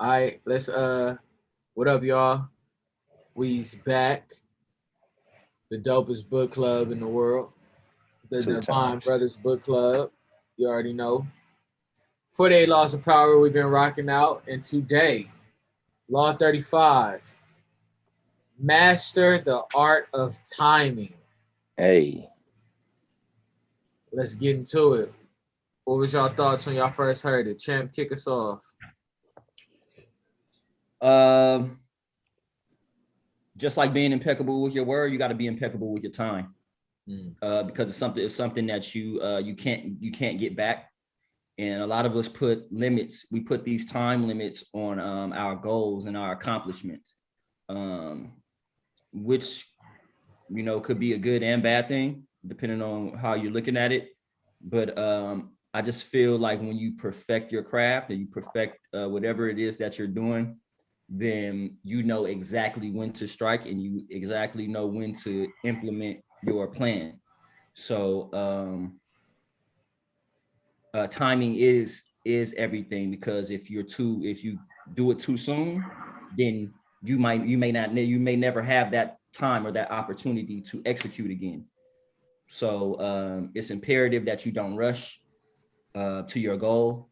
All right, let's what up, y'all? We's back. The dopest book club in the world, the Two Divine times. Brothers Book Club. You already know. 48 Laws of Power we've been rocking out, and today, Law 35, Master the Art of Timing. Hey, Let's get into it. What was y'all thoughts when y'all first heard it? Champ, kick us off. Um, just like being impeccable with your word, you got to be impeccable with your time, Mm. because it's something that you can't get back. And a lot of us put limits. We put these time limits on our goals and our accomplishments, um, which could be a good and bad thing depending on how you're looking at it. But I just feel like when you perfect your craft and you perfect whatever it is that you're doing, then you know exactly when to strike and you exactly know when to implement your plan. So timing is everything, because if you do it too soon, then you may never have that time or that opportunity to execute again. So it's imperative that you don't rush to your goal.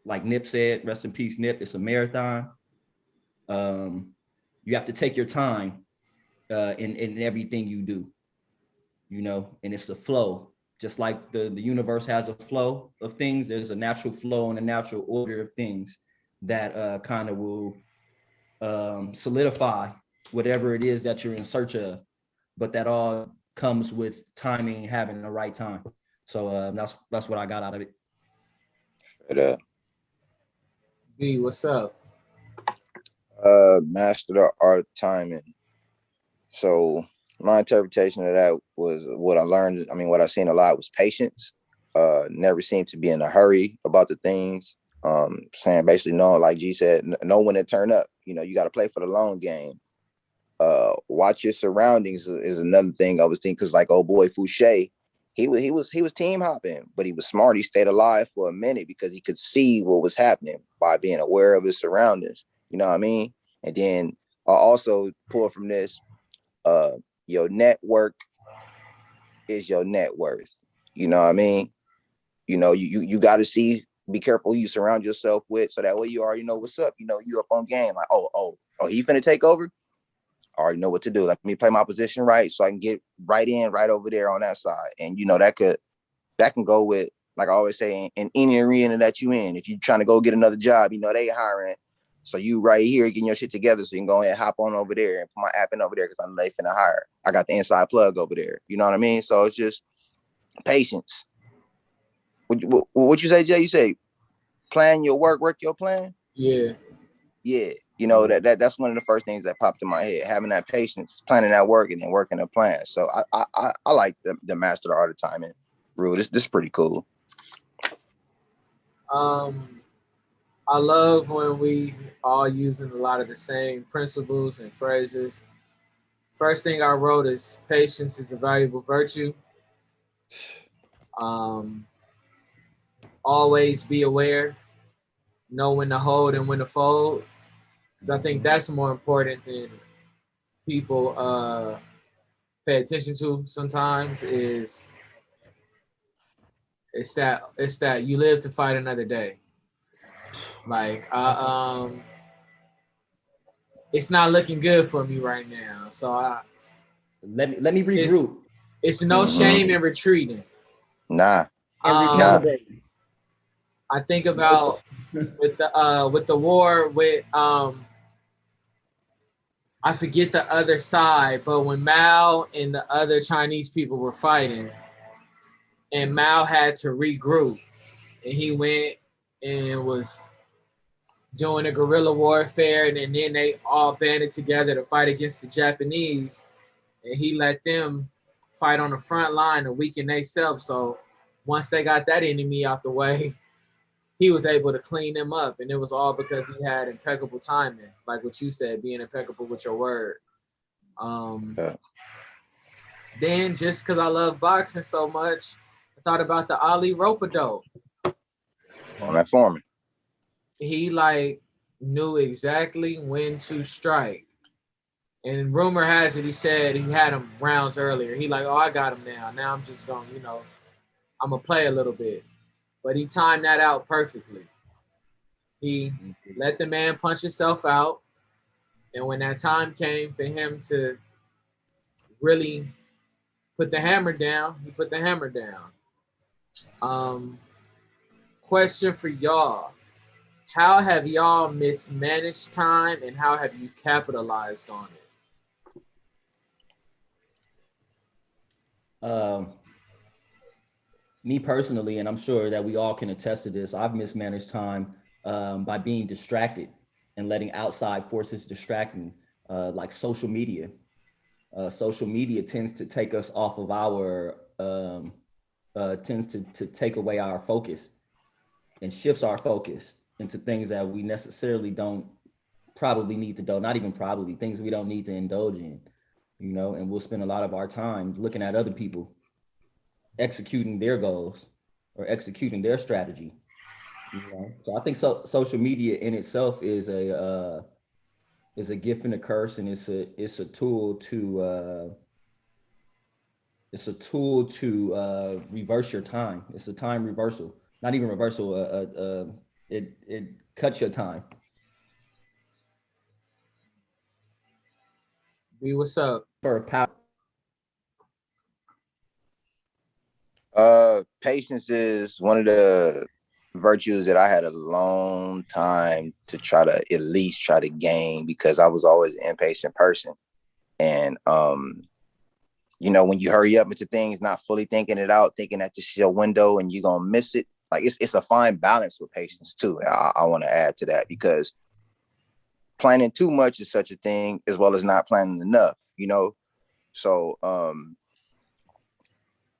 Like Nip said, rest in peace, Nip. It's a marathon. Um, you have to take your time in everything you do, and it's a flow. Just like the universe has a flow of things, there's a natural flow and a natural order of things that kind of will solidify whatever it is that you're in search of. But that all comes with timing, having the right time. So that's what I got out of it. straight up. B, what's up? Master the art of timing. So my interpretation of that was what I learned. I mean, what I seen a lot was patience. Never seemed to be in a hurry about the things. Saying basically knowing, like G said, know when to turn up. You got to play for the long game. Watch your surroundings is another thing I was thinking, because like old boy Fouché, he was team hopping, but he was smart. He stayed alive for a minute because he could see what was happening by being aware of his surroundings. You know what I mean? And then I also pull from this, uh, your network is your net worth. You know what I mean? You got to be careful who you surround yourself with, so that way you already know what's up. You up on game. Like, oh, he finna take over. I already know what to do. Let me play my position right, so I can get right in, right over there on that side. And that can go with, like I always say, in any arena that you in. If you're trying to go get another job, they hiring. So you right here getting your shit together, so you can go ahead and hop on over there and put my app in over there, because I'm late finna hire. I got the inside plug over there. You know what I mean? So it's just patience. What you say, Jay? You say plan your work your plan. Yeah. Yeah, that's one of the first things that popped in my head. Having that patience, planning that work, and then working a plan. So I like the master the art of timing rule. This is pretty cool. Um, I love when we all using a lot of the same principles and phrases. First thing I wrote is patience is a valuable virtue. Um, always be aware, know when to hold and when to fold. Because I think that's more important than people pay attention to sometimes. It's that you live to fight another day. Like it's not looking good for me right now. So Let me it's regroup it's no shame Mm-hmm. in retreating. Nah, and Um, nah. recalibrate. I think Also, about with the war with I forget the other side, but when Mao and the other Chinese people were fighting, and Mao had to regroup, and he went and was doing a guerrilla warfare, and then they all banded together to fight against the Japanese, and he let them fight on the front line to weaken themselves. So once they got that enemy out the way, he was able to clean them up, and it was all because he had impeccable timing, like what you said, being impeccable with your word. Um, Yeah. then just because I love boxing so much, I thought about the Ali rope dope. On that forming. He like knew exactly when to strike. And rumor has it he said he had him rounds earlier. He like, oh, I got him now. Now I'm just going, I'm gonna play a little bit. But he timed that out perfectly. He let the man punch himself out. And when that time came for him to really put the hammer down, he put the hammer down. Um, Question for y'all. How have y'all mismanaged time and how have you capitalized on it? Me personally, and I'm sure that we all can attest to this, I've mismanaged time by being distracted and letting outside forces distract me, like social media. Social media tends to take us off of our, tends to take away our focus and shifts our focus into things that we necessarily don't probably need to do, not even probably, things we don't need to indulge in, and we'll spend a lot of our time looking at other people executing their goals or executing their strategy. So I think social media in itself is a gift and a curse, and it's a tool to reverse your time. It's a time reversal, not even reversal. It cuts your time. B, what's up? For power. Patience is one of the virtues that I had a long time to try to at least try to gain because I was always an impatient person. And when you hurry up into things, not fully thinking it out, thinking that this is your window and you're gonna miss it. Like it's a fine balance with patience too. I want to add to that because planning too much is such a thing as well as not planning enough, So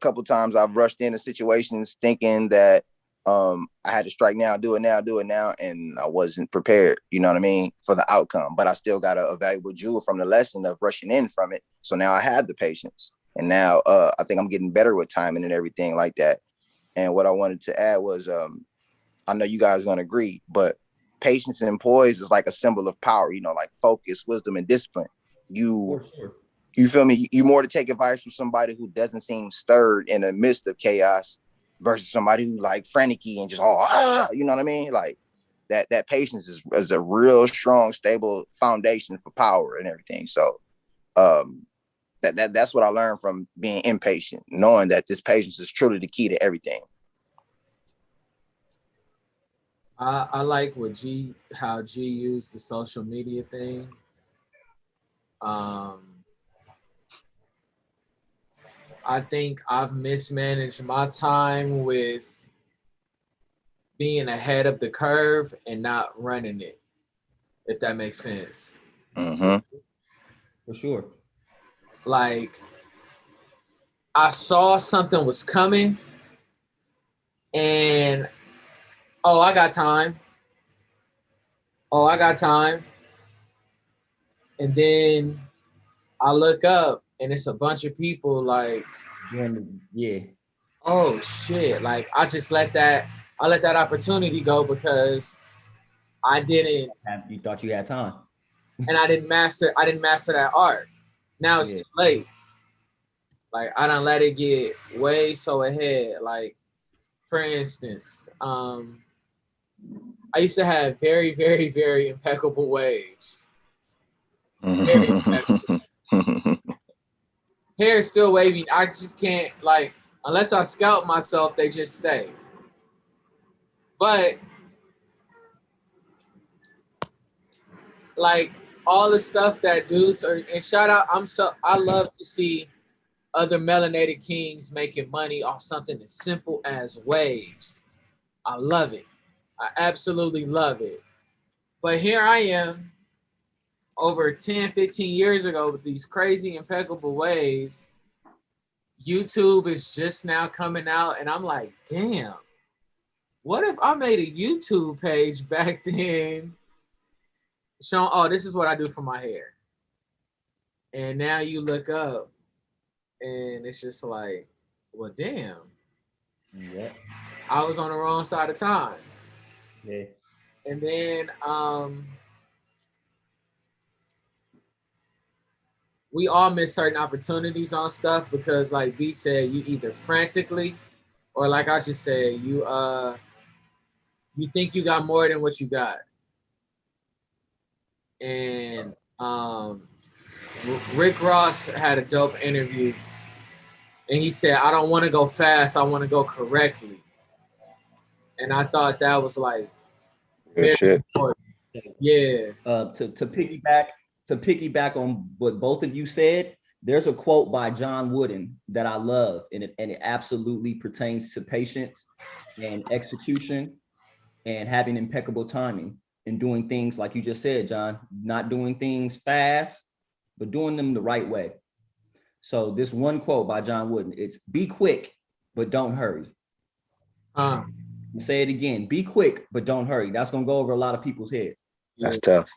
couple times I've rushed into situations thinking that I had to strike now, do it now, and I wasn't prepared, you know what I mean, for the outcome. But I still got a valuable jewel from the lesson of rushing in from it. So now I have the patience. And now I think I'm getting better with timing and everything like that. And what I wanted to add was I know you guys are going to agree, but patience and poise is like a symbol of power, like focus, wisdom, and discipline. You feel me? You more to take advice from somebody who doesn't seem stirred in the midst of chaos versus somebody who like frantic-y and just you know what I mean? Like that patience is a real strong, stable foundation for power and everything. So that's what I learned from being impatient, knowing that this patience is truly the key to everything. I like how G used the social media thing. I think I've mismanaged my time with being ahead of the curve and not running it, if that makes sense. Mm-hmm. For sure. Like, I saw something was coming and, oh, I got time. And then I look up and it's a bunch of people like, yeah. Oh shit. Like I let that opportunity go because I didn't. You thought you had time. And I didn't master that art. Now it's too late. Like I done let it get way so ahead. Like, for instance, I used to have very, very, very impeccable waves. Very impeccable. Hair is still wavy. I just can't, like, unless I scout myself, they just stay. But like all the stuff that dudes are, and shout out, I love to see other melanated kings making money off something as simple as waves. I love it. I absolutely love it. But here I am over 10, 15 years ago with these crazy impeccable waves. YouTube is just now coming out and I'm like, damn, what if I made a YouTube page back then showing, oh, this is what I do for my hair. And now you look up and it's just like, well, damn. Yeah. I was on the wrong side of time. Yeah. And then we all miss certain opportunities on stuff because, like B said, you either frantically or, like I just said, you think you got more than what you got. And Rick Ross had a dope interview, and he said, "I don't want to go fast. I want to go correctly." And I thought that was like Good shit. important. Yeah. To piggyback on what both of you said, there's a quote by John Wooden that I love, and it absolutely pertains to patience and execution and having impeccable timing and doing things like you just said, John, not doing things fast, but doing them the right way. So this one quote by John Wooden, it's be quick, but don't hurry. I'll say it again, be quick, but don't hurry. That's going to go over a lot of people's heads. That's tough.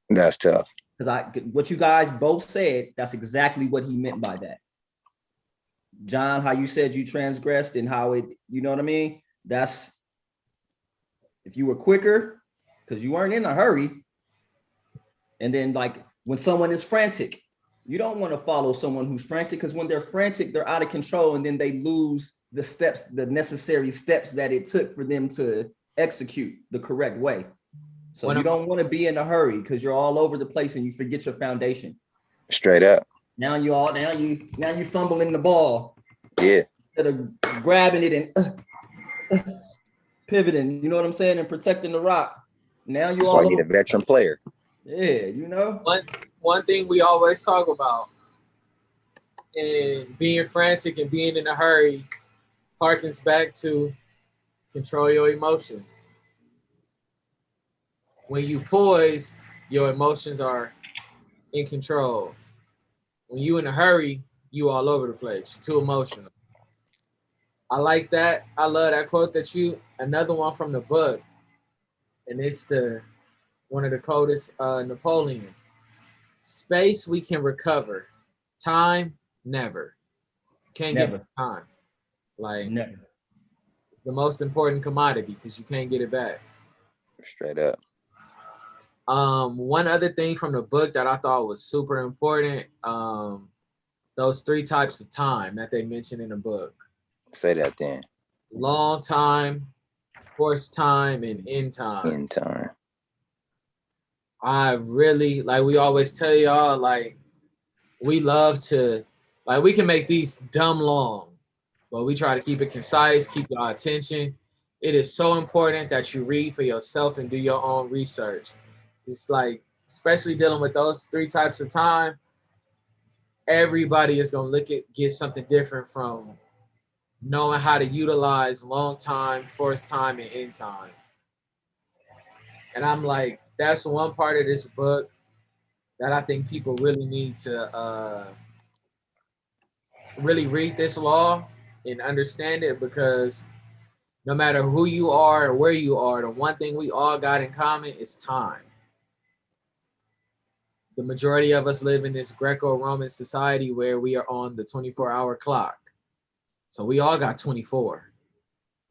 That's tough. Because what you guys both said, that's exactly what he meant by that. John, how you said you transgressed and how it, you know what I mean? That's, if you were quicker, because you weren't in a hurry. And then like when someone is frantic, you don't want to follow someone who's frantic, because when they're frantic, they're out of control, and then they lose the steps, the necessary steps that it took for them to execute the correct way. So you don't want to be in a hurry because you're all over the place and you forget your foundation. Straight up. Now you fumbling the ball. Yeah. Instead of grabbing it and pivoting, you know what I'm saying, and protecting the rock. Now you That's all why you need a veteran player. Yeah, you know. One thing we always talk about, and being frantic and being in a hurry harkens back to control your emotions. When you poised, your emotions are in control. When you in a hurry, you all over the place. You're too emotional. I like that. I love that quote another one from the book, and it's one of the quotes, Napoleon. Space we can recover. Time, never. Can't get time. Like, never. It's the most important commodity because you can't get it back. Straight up. One other thing from the book that I thought was super important, those 3 types of time that they mentioned in the book. Say that then. Long time, forced time, and end time. End time. I really, like we always tell y'all, like we love to, like we can make these dumb long, but we try to keep it concise, keep your attention. It is so important that you read for yourself and do your own research. It's like, especially dealing with those 3 types of time, everybody is going to get something different from knowing how to utilize long time, forced time, and end time. And I'm like, that's one part of this book that I think people really need to really read this law and understand it, because no matter who you are or where you are, the one thing we all got in common is time. The majority of us live in this Greco-Roman society where we are on the 24-hour clock. So we all got 24.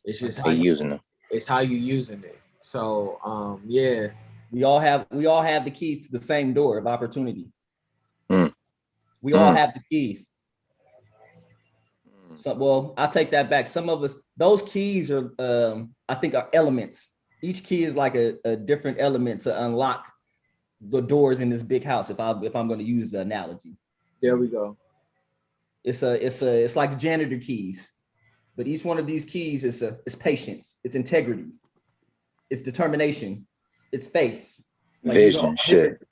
It's just how you using them. It's how you using it. So yeah. We all have the keys to the same door of opportunity. We all have the keys. So, well, I'll take that back. Some of us, those keys are, I think, are elements. Each key is like a different element to unlock the doors in this big house. If I'm going to use the analogy, there we go. It's like janitor keys, but each one of these keys is patience, it's integrity, it's determination, it's faith. Like vision.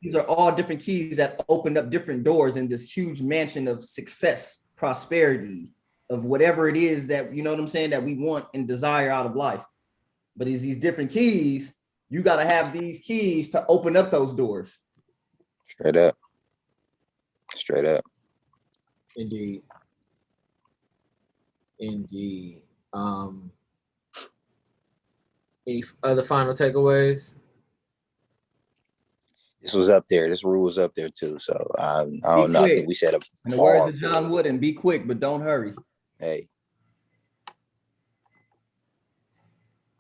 These are all different keys that open up different doors in this huge mansion of success, prosperity, of whatever it is that, you know what I'm saying, that we want and desire out of life. But these different keys, you got to have these keys to open up those doors. Straight up. Straight up. Indeed. Any other final takeaways? This was up there. This rule was up there too. So I don't know. I think we said it. In the words of John Wooden, be quick, but don't hurry. Hey.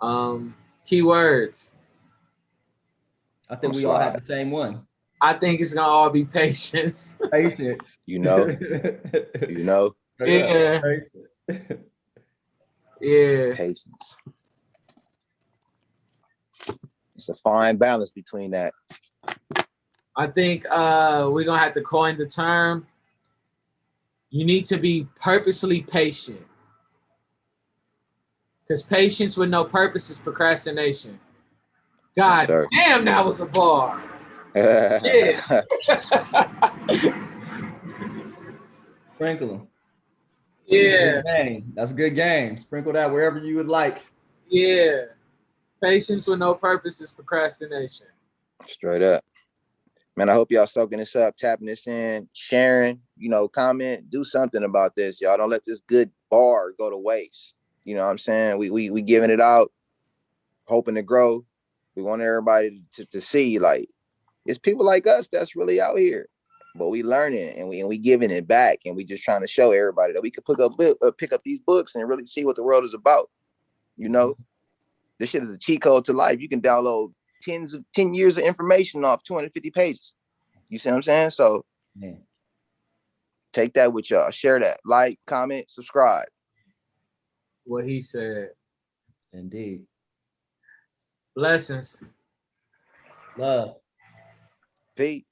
Keywords. I think we all have the same one. I think it's gonna all be patience. Patience. You know. Yeah. Yeah. Patience. It's a fine balance between that. I think we're gonna have to coin the term. You need to be purposely patient. Because patience with no purpose is procrastination. God damn, that was a bar. Yeah. Sprinkle them. Yeah. That's a good game. Sprinkle that wherever you would like. Yeah. Patience with no purpose is procrastination. Straight up. Man, I hope y'all soaking this up, tapping this in, sharing, comment, do something about this. Y'all don't let this good bar go to waste. You know what I'm saying? We giving it out, hoping to grow. We want everybody to see, like, it's people like us that's really out here. But we learning and we giving it back, and we just trying to show everybody that we could pick up these books and really see what the world is about. This shit is a cheat code to life. You can download 10 years of information off 250 pages. You see what I'm saying? So take that with y'all. Share that. Like, comment, subscribe. What he said. Indeed. Blessings. Love. Peace.